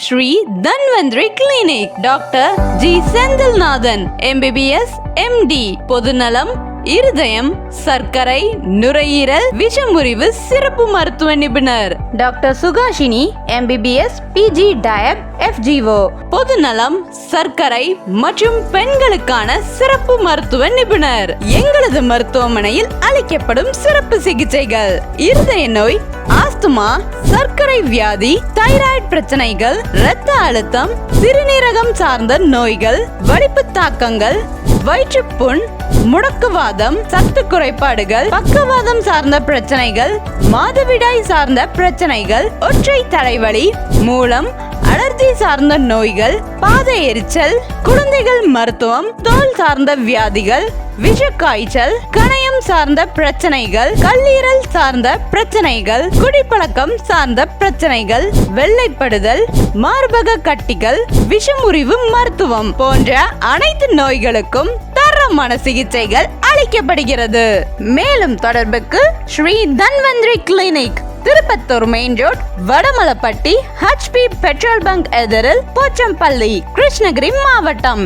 Sri Dhanvantari clinic. Doctor G Senthilnathan, MBBS MD, பொதுநலம், இருதயம், சர்க்கரை, நுரையீரல், விஷமுறிவு சிறப்பு மருத்துவ நிபுணர். Doctor Suhasini, MBBS PG டயப் FGO, பொதுநலம், சர்க்கரை மற்றும் பெண்களுக்கான சிறப்பு மருத்துவ நிபுணர். எங்களது மருத்துவமனையில் அளிக்கப்படும் சிறப்பு சிகிச்சைகள்: இருதய நோய், ஆஸ்துமா, சர்க்கரை வியாதி, தைராய்டு பிரச்சனைகள், இரத்த அழுத்தம், சிறுநீரகம் சார்ந்த நோய்கள், வலிப்பு தாக்கங்கள், வயிற்றுப்புண், முடக்குவாதம், சத்து குறைபாடுகள், பக்கவாதம் சார்ந்த பிரச்சனைகள், மாதவிடாய் சார்ந்த பிரச்சனைகள், ஒற்றை தலைவலி, மூலம், அலர்ஜி சார்ந்த நோய்கள், பாத எரிச்சல், குழந்தைகள் மருத்துவம், தோல் சார்ந்த வியாதிகள், விஷ காய்ச்சல், கணையம் சார்ந்த பிரச்சனைகள், கல்லீரல் சார்ந்த பிரச்சனைகள், குடிப்பழக்கம் சார்ந்த பிரச்சனைகள், வெள்ளைப்படுதல், மார்பக கட்டிகள், விஷமுறிவு மருத்துவம் போன்ற அனைத்து நோய்களுக்கும் தரமான சிகிச்சைகள் அளிக்கப்படுகிறது. மேலும் தொடர்புக்கு Sri Dhanvantari clinic, Tirupattur main road, Vadamalappatti, HP petrol bunk எதிரில், போச்சம்பள்ளி, கிருஷ்ணகிரி மாவட்டம்.